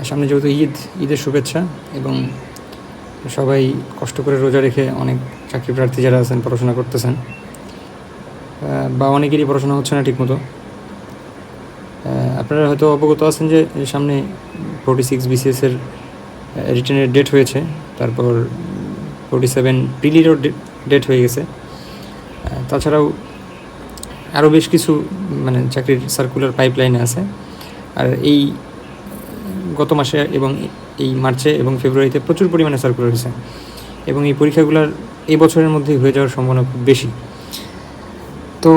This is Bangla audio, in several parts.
সামনে যেহেতু ঈদের শুভেচ্ছা, এবং সবাই কষ্ট করে রোজা রেখে অনেক চাকরি প্রার্থী যারা আছেন পড়াশোনা করতেছেন, বা অনেকেরই পড়াশোনা হচ্ছে না ঠিকমতো। আপনারা হয়তো অবগত আছেন যে সামনে 46 BCS-এর রিটেনের ডেট হয়েছে, তারপর 47 প্রিলিরও ডেট হয়ে গেছে। তাছাড়াও আরও বেশ কিছু চাকরির সার্কুলার পাইপলাইনে আছে। আর এই গত মাসে এবং এই মার্চে এবং ফেব্রুয়ারিতে প্রচুর পরিমাণে সার্কুলার হয়েছে, এবং এই পরীক্ষাগুলোর এই বছরের মধ্যেই হয়ে যাওয়ার সম্ভাবনা খুব বেশি। তো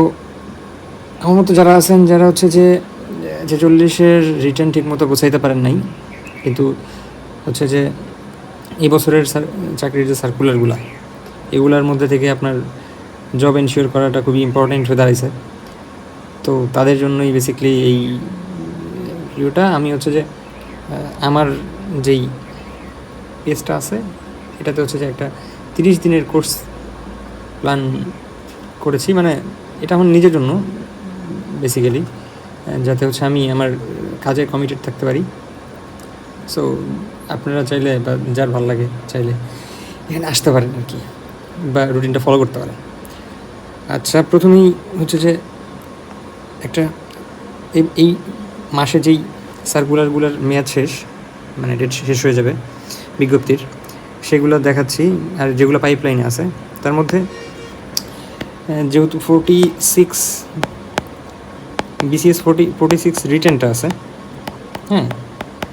আমার মতো যারা আছেন, যারা হচ্ছে যে 46-এর রিটার্ন ঠিকমতো গোছাইতে পারেন নাই, কিন্তু হচ্ছে যে এই বছরের চাকরির যে সার্কুলারগুলো, এগুলার মধ্যে থেকে আপনার জব এনশিওর করাটা খুবই ইম্পর্ট্যান্ট হয়ে দাঁড়াইছে। তো তাদের জন্যই বেসিক্যালি এই ভিডিওটা। আমি হচ্ছে যে আমার যেই পেজটা আছে, এটাতে হচ্ছে যে একটা 30 দিনের কোর্স প্ল্যান করেছি। এটা আমার নিজের জন্য বেসিক্যালি, যাতে হচ্ছে আমি আমার কাজে কমিটেড থাকতে পারি। সো আপনারা চাইলে, বা যার ভালো লাগে চাইলে এখানে আসতে পারেন আর কি, বা রুটিনটা ফলো করতে পারেন। আচ্ছা, প্রথমেই হচ্ছে যে একটা এই মাসে যেই সার্কুলারগুলোর মেয়াদ শেষ, ডেট শেষ হয়ে যাবে বিজ্ঞপ্তির, সেগুলো দেখাচ্ছি। আর যেগুলো পাইপলাইনে আছে তার মধ্যে যেহেতু 46 BCS 46 রিটেনটা আছে,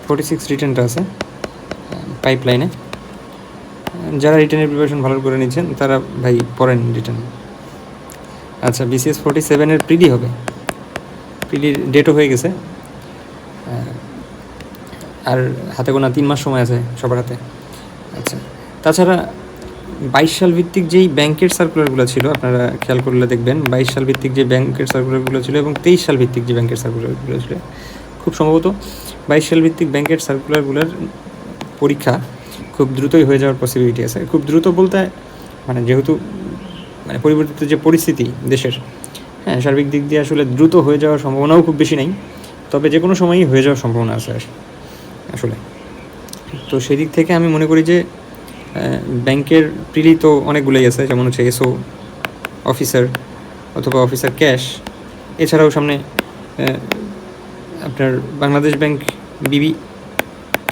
46 রিটেনটা আছে পাইপলাইনে। যারা রিটেনের প্রিপারেশন ভালো করে নিচ্ছেন তারা ভাই পড়েন রিটেন। আচ্ছা, BCS 47-এর প্রিলি হবে, প্রিলির ডেটও হয়ে গেছে, আর হাতে গোনা 3 মাস সময় আছে সবার হাতে। আচ্ছা, তাছাড়া 22 সাল ভিত্তিক যেই ব্যাংকের সার্কুলারগুলো ছিল, আপনারা খেয়াল করলে দেখবেন 22 সাল ভিত্তিক যে ব্যাংকের সার্কুলারগুলো ছিল এবং 23 সাল ভিত্তিক যে ব্যাংকের সার্কুলারগুলো ছিল, খুব সম্ভবত 22 সাল ভিত্তিক ব্যাংকের সার্কুলারগুলোর পরীক্ষা খুব দ্রুতই হয়ে যাওয়ার পসিবিলিটি আছে। খুব দ্রুত বলতে যেহেতু পরিবর্তিত যে পরিস্থিতি দেশের, সার্বিক দিক দিয়ে আসলে দ্রুত হয়ে যাওয়ার সম্ভাবনাও খুব বেশি নেই, তবে যে কোনো সময়ই হয়ে যাওয়ার সম্ভাবনা আছে আসলে। তো সেই দিক থেকে আমি মনে করি যে ব্যাংকের প্রিলি তো অনেকগুলোই আছে, যেমন হচ্ছে এসও অফিসার অথবা অফিসার ক্যাশ। এছাড়াও সামনে আপনার বাংলাদেশ ব্যাংক বিবি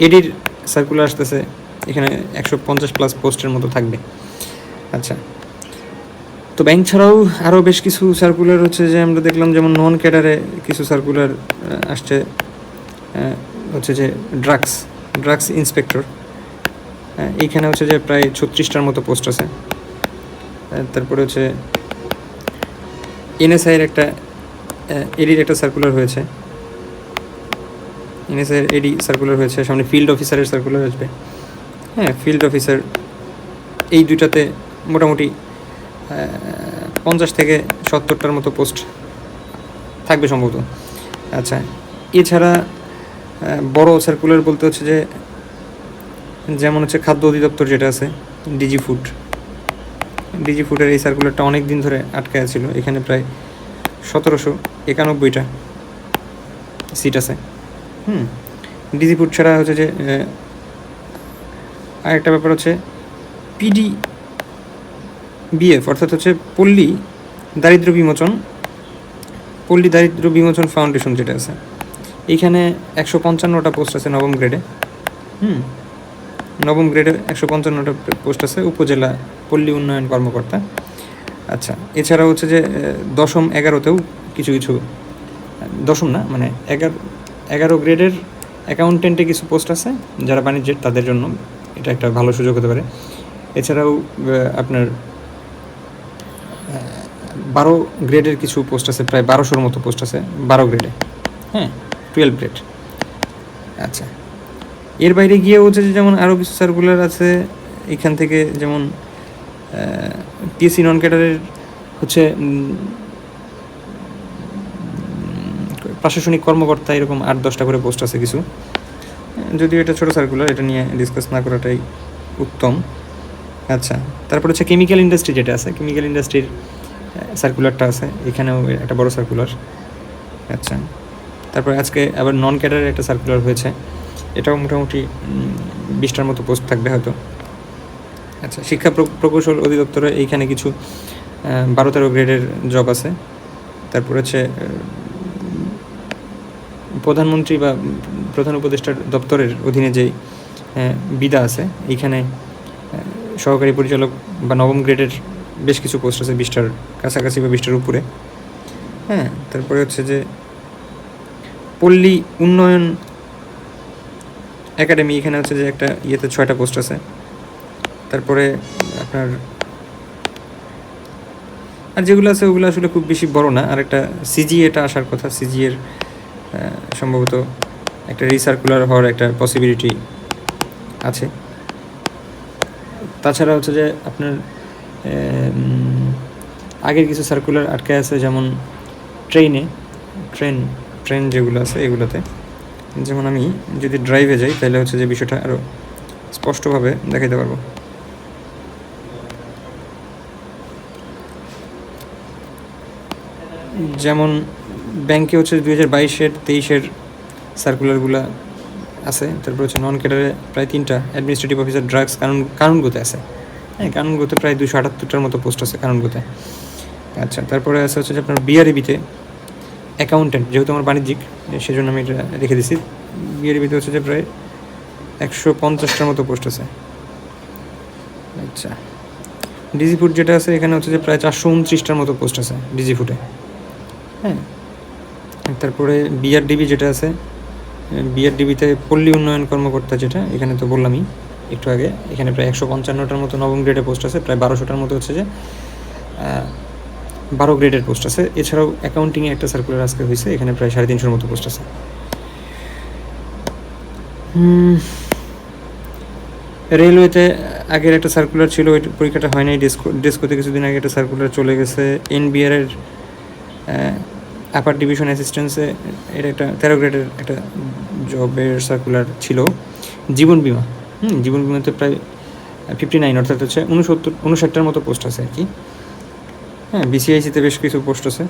এডির সার্কুলার আসতেছে, এখানে 150+ পোস্টের মতো থাকবে। আচ্ছা, তো ব্যাংক ছাড়াও আরও বেশ কিছু সার্কুলার হচ্ছে যে আমরা দেখলাম, যেমন নন ক্যাডারে কিছু সার্কুলার আসছে, হচ্ছে যে ড্রাগস ইন্সপেক্টর। এইখানে হচ্ছে যে প্রায় 36টার মতো পোস্ট আছে। তারপরে হচ্ছে এনএসআইয়ের একটা এডির একটা সার্কুলার হয়েছে, এনএসআইয়ের এডি সার্কুলার হয়েছে। সামনে ফিল্ড অফিসারের সার্কুলার আসবে, ফিল্ড অফিসার। এই দুইটাতে মোটামুটি 50 থেকে 70টার মতো পোস্ট থাকবে সম্ভবত। আচ্ছা, এছাড়া বড় সার্কুলার বলতে হচ্ছে যে যেমন হচ্ছে খাদ্য অধিদপ্তর যেটা আছে, ডিজি ফুডের এই সার্কুলারটা অনেক দিন ধরে আটকায় ছিল। এখানে প্রায় 1791টা সিট আছে। ডিজি ফুড ছাড়া হচ্ছে যে আরেকটা ব্যাপার হচ্ছে PDBF, অর্থাৎ হচ্ছে পল্লী দারিদ্র বিমোচন ফাউন্ডেশন যেটা আছে, এইখানে 155টা পোস্ট আছে নবম গ্রেডে। নবম গ্রেডে 155টা পোস্ট আছে, উপজেলা পল্লী উন্নয়ন কর্মকর্তা। আচ্ছা, এছাড়া হচ্ছে যে 10ম 11তেও কিছু 10ম না 11 গ্রেডের অ্যাকাউন্টেন্টে কিছু পোস্ট আছে, যারা বাণিজ্যের তাদের জন্য এটা একটা ভালো সুযোগ হতে পারে। এছাড়াও আপনার 12 গ্রেডের কিছু পোস্ট আছে, প্রায় 1200-র মতো পোস্ট আছে 12 গ্রেডে, 12 গ্রেড। আচ্ছা, এর বাইরে গিয়ে হচ্ছে যে যেমন আরও কিছু সার্কুলার আছে এখান থেকে, যেমন পিএসসি নন ক্যাডারের হচ্ছে প্রশাসনিক কর্মকর্তা, এরকম 8-10টা করে পোস্ট আছে কিছু। যদিও এটা ছোটো সার্কুলার, এটা নিয়ে ডিসকাস না করাটাই উত্তম। আচ্ছা, তারপর হচ্ছে কেমিক্যাল ইন্ডাস্ট্রি যেটা আছে, কেমিক্যাল ইন্ডাস্ট্রির সার্কুলারটা আছে, এখানেও একটা বড় সার্কুলার। আচ্ছা, তারপর আজকে আবার নন ক্যাডারের একটা সার্কুলার হয়েছে, এটাও মোটামুটি 20টার মতো পোস্ট থাকবে হয়তো। আচ্ছা, শিক্ষা প্রকৌশল অধিদপ্তরে এইখানে কিছু 12-13 গ্রেডের জব আছে। তারপর হচ্ছে প্রধানমন্ত্রী বা প্রধান উপদেষ্টার দপ্তরের অধীনে যে বিদা আছে, এইখানে সহকারী পরিচালক বা নবম গ্রেডের বেশ কিছু পোস্ট আছে, 20টার কাছাকাছি বা 20টার উপরে। হ্যাঁ, তারপরে হচ্ছে যে পল্লী উন্নয়ন একাডেমি, এখানে হচ্ছে যে একটা ইয়েতে 6টা পোস্ট আছে। তারপরে আপনার আর যেগুলো আছে ওগুলো আসলে খুব বেশি বড় না। আর একটা সিজিএটা আসার কথা, সিজিএর সম্ভবত একটা রিসার্কুলার হওয়ার একটা পসিবিলিটি আছে। তাছাড়া হচ্ছে যে আপনার আগের কিছু সার্কুলার আটকে আছে, যেমন ট্রেন যেগুলো আছে এগুলোতে। যেমন আমি যদি ড্রাইভে যাই তাহলে হচ্ছে যে বিষয়টা আরও স্পষ্টভাবে দেখাইতে পারবো। যেমন ব্যাংকে হচ্ছে 2022-এর 23-এর সার্কুলারগুলো আছে। তারপর হচ্ছে নন ক্যাডারে প্রায় 3টা, অ্যাডমিনিস্ট্রেটিভ অফিসার ড্রাগস কানুনগোতে আছে। হ্যাঁ, কানুনগোতে প্রায় 278টার মতো পোস্ট আছে কানুনগোতে। আচ্ছা, তারপরে আছে হচ্ছে যে আপনার বিআরইবিতে অ্যাকাউন্টেন্ট, যেহেতু আমার বাণিজ্যিক সেজন্য আমি এটা রেখে দিছি। বিআরইবিতে হচ্ছে যে প্রায় 150টার মতো পোস্ট আছে। আচ্ছা, ডিজি ফুড যেটা আছে এখানে হচ্ছে যে প্রায় 429টার মতো পোস্ট আছে ডিজি ফুডে। হ্যাঁ, তারপরে বিআরডিবি যেটা আছে, বিআরডিবিতে পল্লী উন্নয়ন কর্মকর্তা যেটা, এখানে তো বললামই একটু আগে, এখানে প্রায় 155টার মতো নবম গ্রেডের পোস্ট আছে, প্রায় 1200টার মতো হচ্ছে যে 12 গ্রেডের পোস্ট আছে। এছাড়াও অ্যাকাউন্টিংয়ে একটা সার্কুলার আজকে হয়েছে, এখানে প্রায় 350 মতো পোস্ট আছে। রেলওয়েতে আগের একটা সার্কুলার ছিল, ওই পরীক্ষাটা হয় নাই। ডেস্কোতে কিছুদিন আগে একটা সার্কুলার চলে গেছে। এনবিআরের আপার ডিভিশন অ্যাসিস্ট্যান্সে এটা একটা 13 গ্রেডের একটা জবের সার্কুলার ছিল। জীবন বিমা, জীবন বিমাতে প্রায় 59, অর্থাৎ হচ্ছে 59টার মতো পোস্ট আছে আর কি। হ্যাঁ, বিসিআইসিতে বেশ কিছু পোস্ট আছে।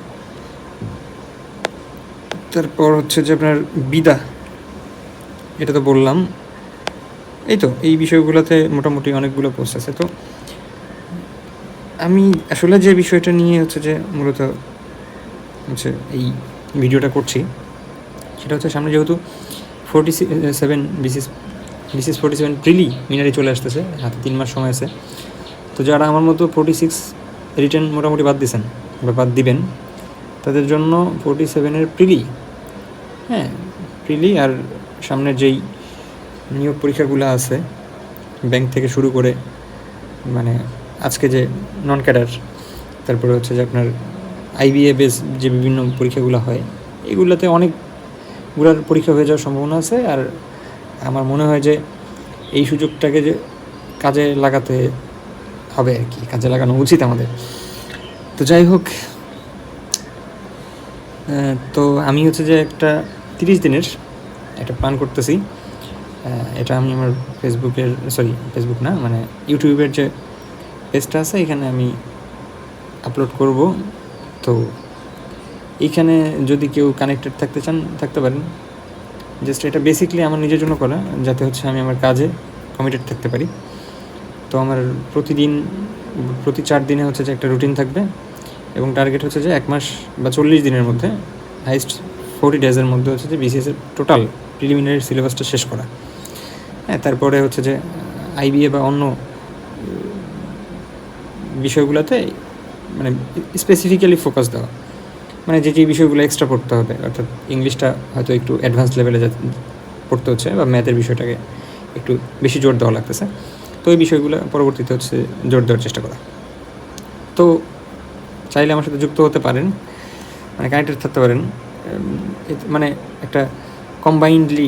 তারপর হচ্ছে যে আপনার বিদা, এটা তো বললাম। এই তো এই বিষয়গুলোতে মোটামুটি অনেকগুলো পোস্ট আছে। তো আমি আসলে যে বিষয়টা নিয়ে হচ্ছে যে মূলত হচ্ছে এই ভিডিওটা করছি, সেটা হচ্ছে সামনে যেহেতু 47 বিসিএস 47 প্রিলিমিনারি চলে আসতেছে, হাতে 3 মাস সময় আছে। তো যারা আমার মতো 46 রিটেন মোটামুটি বাদ দিয়েছেন বা বাদ দিবেন, তাদের জন্য 47-এর হ্যাঁ প্রিলি আর সামনের যেই নিয়োগ পরীক্ষাগুলো আছে ব্যাংক থেকে শুরু করে, মানে আজকে যে নন ক্যাডার, তারপরে হচ্ছে যে আপনার আইবিএ বেস যে বিভিন্ন পরীক্ষাগুলো হয়, এগুলোতে অনেকগুলোর পরীক্ষা হয়ে যাওয়ার সম্ভাবনা আছে। আর আমার মনে হয় যে এই সুযোগটাকে যে কাজে লাগাতে হবে আর কি, কাজে লাগানো উচিত আমাদের। তো যাই হোক, তো আমি হচ্ছে যে একটা 30 দিনের একটা প্ল্যান করতেছি। এটা আমি আমার ফেসবুক না, মানে ইউটিউবের যে পেজটা আছে এখানে আমি আপলোড করব। তো এইখানে যদি কেউ কানেক্টেড থাকতে চান থাকতে পারেন। জাস্ট এটা বেসিকলি আমার নিজের জন্য করা, যাতে হচ্ছে আমি আমার কাজে কমিটেড থাকতে পারি। তো আমার প্রতি 4 দিনে হচ্ছে যে একটা রুটিন থাকবে, এবং টার্গেট হচ্ছে যে 1 মাস বা 40 দিনের মধ্যে, হাইস্ট 40 ডেজের মধ্যে হচ্ছে যে বিসিএসের টোটাল প্রিলিমিনারি সিলেবাসটা শেষ করা। হ্যাঁ, তারপরে হচ্ছে যে আইবিএ বা অন্য বিষয়গুলোতে মানে স্পেসিফিক্যালি ফোকাস দেওয়া, মানে যে বিষয়গুলো এক্সট্রা পড়তে হবে, অর্থাৎ ইংলিশটা হয়তো একটু অ্যাডভান্স লেভেলে পড়তে হচ্ছে, বা ম্যাথের বিষয়টাকে একটু বেশি জোর দেওয়া লাগতেছে। তো এই বিষয়গুলো পরবর্তীতে হচ্ছে জোর দেওয়ার চেষ্টা করা। তো চাইলে আমার সাথে যুক্ত হতে পারেন, মানে কানেক্টেড থাকতে পারেন, মানে একটা কম্বাইন্ডলি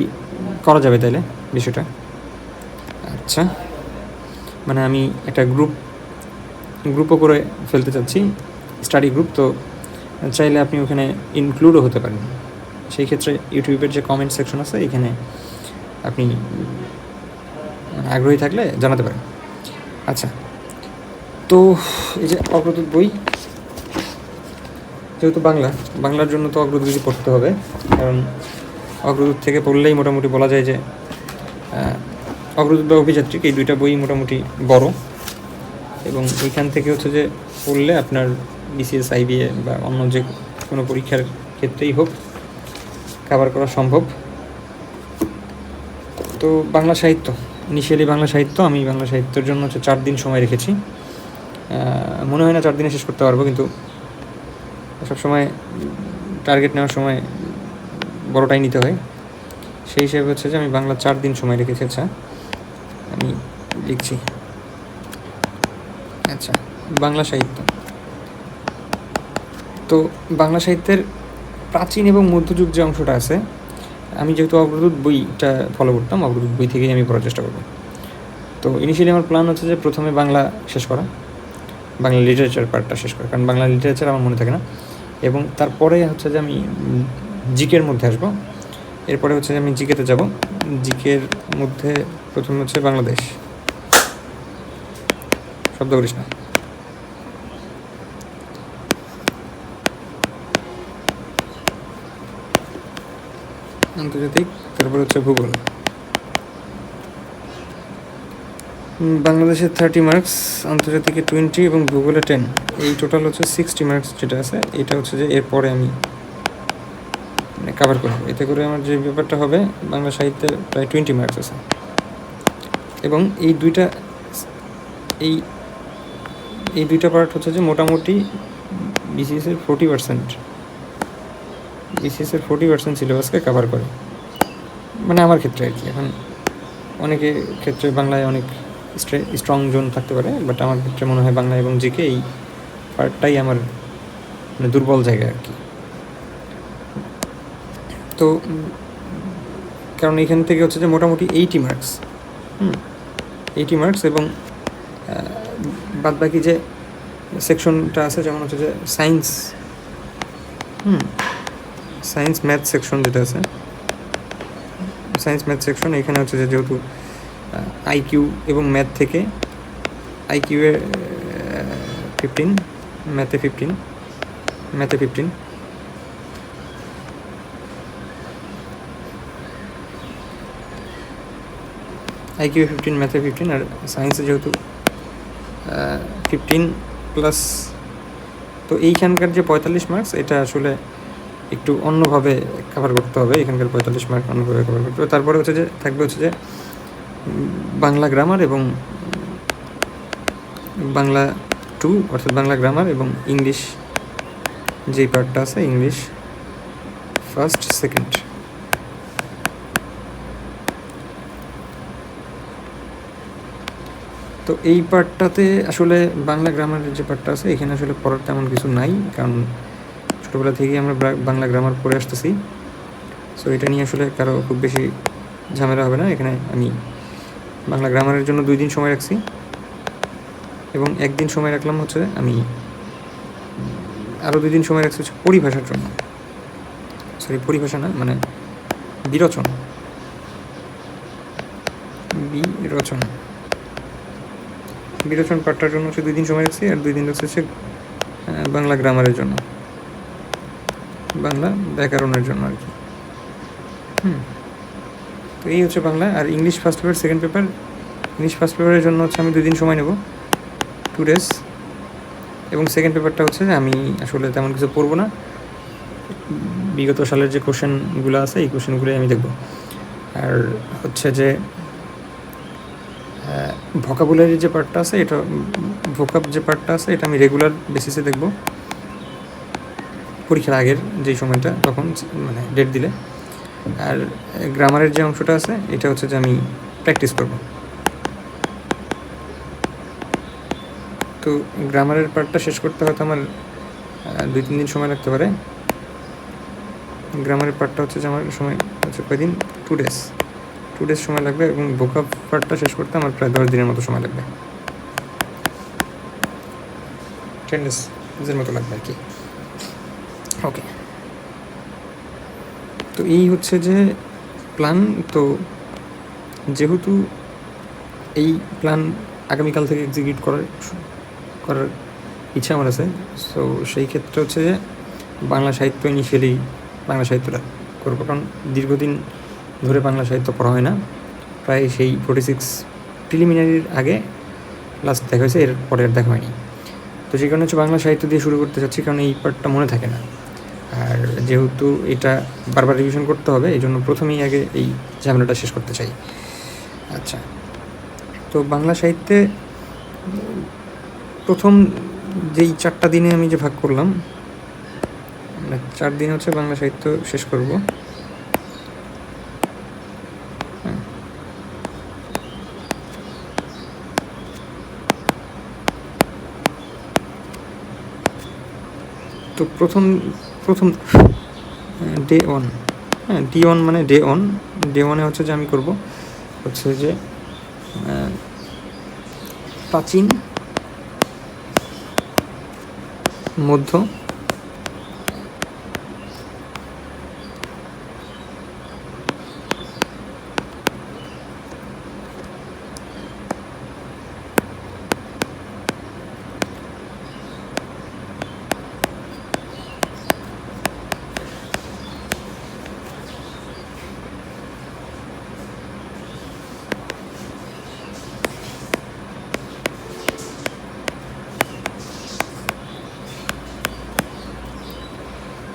করা যাবে তাইলে বিষয়টা। আচ্ছা, মানে আমি একটা গ্রুপও করে ফেলতে চাচ্ছি, স্টাডি গ্রুপ। তো চাইলে আপনি ওখানে ইনক্লুডও হতে পারেন। সেই ক্ষেত্রে ইউটিউবের যে কমেন্ট সেকশন আছে এখানে আপনি আগ্রহী থাকলে জানাতে পারেন। আচ্ছা, তো এই যে অগ্রদূত বই, যেহেতু বাংলার জন্য তো অগ্রদূতই পড়তে হবে, কারণ অগ্রদূত থেকে পড়লেই মোটামুটি বলা যায় যে অগ্রদূত বা অভিযাত্রিক, এই দুইটা বই মোটামুটি বড়, এবং এইখান থেকে হচ্ছে যে পড়লে আপনার বিসিএস, আইবিএ বা অন্য যে কোনো পরীক্ষার ক্ষেত্রেই হোক কভার করা সম্ভব। তো বাংলা সাহিত্য, ইনিশিয়ালি বাংলা সাহিত্য, আমি বাংলা সাহিত্যের জন্য হচ্ছে 4 দিন সময় রেখেছি। মনে হয় না 4 দিনে শেষ করতে পারবো, কিন্তু সবসময় টার্গেট নেওয়ার সময় বড়টাই নিতে হয়। সেই হিসেবে হচ্ছে যে আমি বাংলা 4 দিন সময় রেখেছি। আচ্ছা, আমি লিখছি। আচ্ছা, বাংলা সাহিত্য। তো বাংলা সাহিত্যের প্রাচীন এবং মধ্যযুগ যে অংশটা আছে, আমি যেহেতু অগ্রদূত বইটা ফলো করতাম, অগ্রদূত বই থেকেই আমি পড়ার চেষ্টা করবো। তো ইনিশিয়ালি আমার প্ল্যান হচ্ছে যে প্রথমে বাংলা শেষ করা, বাংলা লিটারেচার পার্টটা শেষ করা, কারণ বাংলা লিটারেচার আমার মনে থাকে না। এবং তারপরে হচ্ছে যে আমি জিকের মধ্যে আসবো। এরপরে হচ্ছে যে আমি জিকেতে যাব। জিকের মধ্যে প্রথমে হচ্ছে বাংলাদেশ। শব্দ করিস না। আন্তর্জাতিক, তারপরে হচ্ছে ভূগোল। বাংলাদেশে 30 মার্কস, আন্তর্জাতিকে 20 এবং ভূগোলে 10, এই টোটাল হচ্ছে 60 মার্কস যেটা আছে, এটা হচ্ছে যে এরপরে আমি মানে কভার করবো। এতে করে আমার যে ব্যাপারটা হবে, বাংলা সাহিত্যে প্রায় 20 মার্কস আছে। এবং এই দুইটা পার্ট হচ্ছে যে মোটামুটি বিসিএসের 40%, বিসিএসের 40% সিলেবাসকে কভার করে, মানে আমার ক্ষেত্রে আর কি। এখন অনেকের ক্ষেত্রে বাংলায় অনেক স্ট্রং জোন থাকতে পারে, বাট আমার ক্ষেত্রে মনে হয় বাংলা এবং জিকে এই পার্টটাই আমার মানে দুর্বল জায়গা আর কি। তো কারণ এখান থেকে হচ্ছে যে মোটামুটি 80 মার্কস, 80 মার্কস, এবং বাদ বাকি যে সেকশনটা আছে, যেমন হচ্ছে যে সায়েন্স, সায়েন্স ম্যাথ সেকশন যেটা আছে, সায়েন্স ম্যাথ সেকশন, এখানে হচ্ছে যে যেহেতু আইকিউ এবং ম্যাথ থেকে আইকিউয়ে 15, ম্যাথে 15, আইকিউ 15, ম্যাথে 15, আর সায়েন্সে যেহেতু 15 প্লাস। তো এইখানকার যে 45 মার্কস, এটা আসলে একটু অন্যভাবে কভার করতে হবে। এখানকার 45 মার্ক অন্যভাবে কভার করতে হবে। তারপরে হচ্ছে যে থাকবে হচ্ছে যে বাংলা গ্রামার এবং বাংলা 2, অর্থাৎ বাংলা গ্রামার এবং ইংলিশ যেই পার্টটা আছে, ইংলিশ ফার্স্ট সেকেন্ড। তো এই পার্টটাতে আসলে বাংলা গ্রামারের যে পার্টটা আছে, এখানে আসলে পড়ার তেমন কিছু নাই, কারণ ছোটোবেলা থেকেই আমরা বাংলা গ্রামার পড়ে আসতেছি। সো এটা নিয়ে আসলে কারো খুব বেশি ঝামেলা হবে না। এখানে আমি বাংলা গ্রামারের জন্য 2 দিন সময় রাখছি, এবং 1 দিন সময় রাখলাম হচ্ছে আমি আরও 2 দিন সময় রাখছি হচ্ছে পরিভাষার জন্য। সরি, পরিভাষা না, মানে বিরচন, বিরচন পাঠটার জন্য হচ্ছে 2 দিন সময় রাখছি, আর 2 দিন রাখছি হচ্ছে বাংলা গ্রামারের জন্য, বাংলা ব্যাকরণের জন্য আর কি। তো এই হচ্ছে বাংলা। আর English first paper, second paper, English first পেপারের জন্য হচ্ছে আমি 2 দিন সময় নেব, 2 days, এবং সেকেন্ড পেপারটা হচ্ছে যে আমি আসলে তেমন কিছু পড়বো না, বিগত সালের যে কোশ্চেনগুলো আছে এই কোশ্চেনগুলোই আমি দেখব। আর হচ্ছে যে ভোকাবুলারি যে পার্টটা আছে, এটা ভোকাব যে পার্টটা আছে, এটা আমি রেগুলার বেসিসে দেখব পরীক্ষার আগের যেই সময়টা, তখন মানে ডেট দিলে। আর গ্রামারের যে অংশটা আছে, এটা হচ্ছে যে আমি প্র্যাকটিস করব। তো গ্রামারের পার্টটা শেষ করতে হয়তো আমার 2-3 দিন সময় লাগতে পারে। গ্রামারের পার্টটা হচ্ছে যে আমার সময় হচ্ছে কয়দিন, 2 days সময় লাগবে, এবং ভোকাব পার্টটা শেষ করতে আমার প্রায় 10 দিনের মতো সময় লাগবে, 10 days মতো লাগবে আর কি। ওকে, তো এই হচ্ছে যে প্ল্যান। তো যেহেতু এই প্ল্যান আগামীকাল থেকে এক্সিকিউট করার ইচ্ছা আমার আছে, সো সেই ক্ষেত্রে হচ্ছে যে বাংলা সাহিত্য ইনিশিয়ালি বাংলা সাহিত্যটা করবো, কারণ দীর্ঘদিন ধরে বাংলা সাহিত্য পড়া হয় না। প্রায় সেই 46 প্রিলিমিনারির আগে লাস্ট দেখা হয়েছে, এর পরে আর দেখা হয়নি। তো সেই কারণে হচ্ছে বাংলা সাহিত্য দিয়ে শুরু করতে চাচ্ছি, কারণ এই পার্টটা মনে থাকে না। আর যেহেতু এটা বারবার রিভিশন করতে হবে, এই জন্য প্রথমেই আগে এই ঝামেলাটা শেষ করতে চাই। আচ্ছা, তো বাংলা সাহিত্যে প্রথম যেই 4টা দিনে আমি যে ভাগ করলাম, 4 দিন হচ্ছে বাংলা সাহিত্য শেষ করব। তো প্রথম ডে 1, D1 মানে ডে 1 হচ্ছে যে আমি করব হচ্ছে যে প্রাচীন, মধ্য,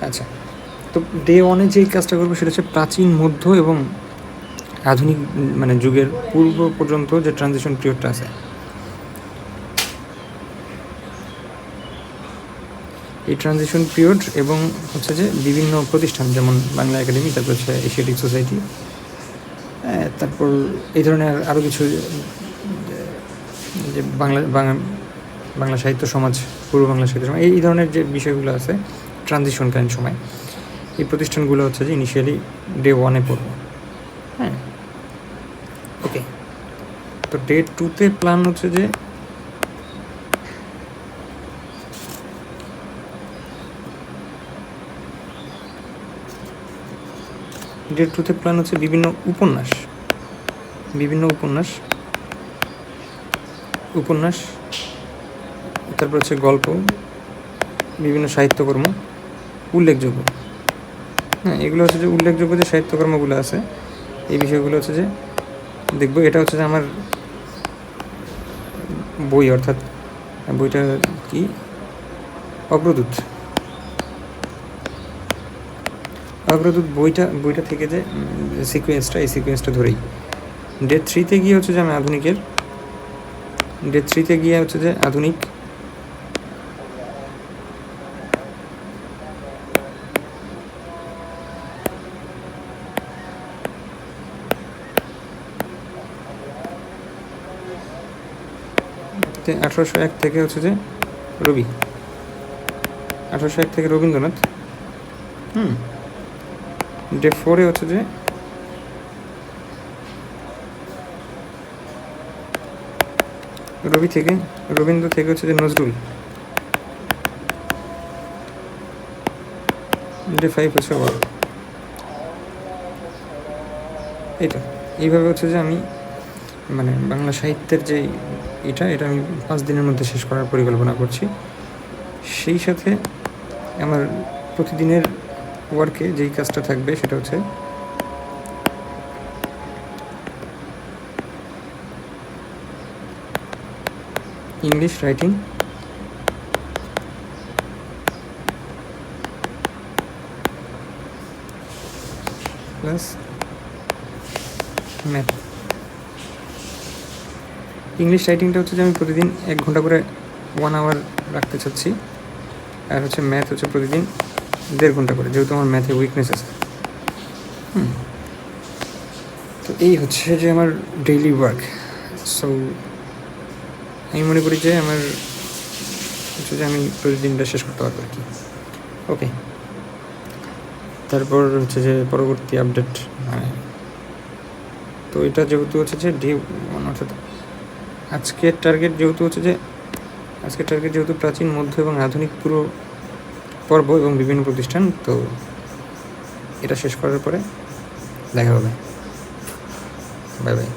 আচ্ছা। তো ডে 1-এ যেই কাজটা করবো সেটা হচ্ছে প্রাচীন, মধ্য এবং আধুনিক মানে যুগের পূর্ব পর্যন্ত যে ট্রানজিশন পিরিয়ডটা আছে, এই ট্রানজিশন পিরিয়ড এবং হচ্ছে যে বিভিন্ন প্রতিষ্ঠান যেমন বাংলা একাডেমি, তারপর হচ্ছে এশিয়াটিক সোসাইটি, তারপর এই ধরনের আরও কিছু যে বাংলা সাহিত্য সমাজ, পূর্ব বাংলা সাহিত্য সমাজ, এই ধরনের যে বিষয়গুলো আছে ট্রানজিশনকালীন সময়, এই প্রতিষ্ঠানগুলো হচ্ছে যে ইনিশিয়ালি ডে 1-এ পড়বো। হ্যাঁ, ওকে। তো ডে 2-তে প্ল্যান হচ্ছে যে বিভিন্ন উপন্যাস, তারপর হচ্ছে গল্প, বিভিন্ন সাহিত্যকর্ম উল্লেখযোগ্য। হ্যাঁ, এগুলো হচ্ছে যে উল্লেখযোগ্য যে সাহিত্যকর্মগুলো আছে, এই বিষয়গুলো হচ্ছে যে দেখবো। এটা হচ্ছে যে আমার বই, অর্থাৎ বইটা কি, অগ্রদূত বইটা থেকে যে সিকোয়েন্সটা, এই সিকোয়েন্সটা ধরেই ডে 3-তে গিয়ে হচ্ছে যে আমি আধুনিক তে 1801 থেকে হচ্ছে যে 1801 থেকে রবীন্দ্রনাথ। ডে 4-এ হচ্ছে যে রবীন্দ্র থেকে হচ্ছে যে নজরুল। ডে 5 হচ্ছে এইভাবে হচ্ছে যে আমি মানে বাংলা সাহিত্যের যে এটা আমি 5 দিনের মধ্যে শেষ করার পরিকল্পনা করছি। সেই সাথে আমার প্রতিদিনের ওয়ার্কে যেই কাজটা থাকবে সেটা হচ্ছে English writing plus math. English রাইটিংটা হচ্ছে যে আমি প্রতিদিন 1 ঘন্টা করে 1 আওয়ার রাখতে চাচ্ছি, আর হচ্ছে ম্যাথ হচ্ছে প্রতিদিন 1.5 ঘন্টা করে, যেহেতু আমার ম্যাথে উইকনেস আছে। তো এই হচ্ছে যে আমার ডেইলি ওয়ার্ক। সো আমি মনে করি যে আমার হচ্ছে যে আমি প্রতিদিনটা শেষ করতে পারবো আর কি। ওকে, তারপর হচ্ছে যে পরবর্তী আপডেট, তো এটা যেহেতু হচ্ছে যে ডে 1, অর্থাৎ আজকের টার্গেট যেহেতু প্রাচীন, মধ্য এবং আধুনিক পুরো পর্ব এবং বিভিন্ন প্রতিষ্ঠান, তো এটা শেষ করার পরে দেখা হবে। Bye bye.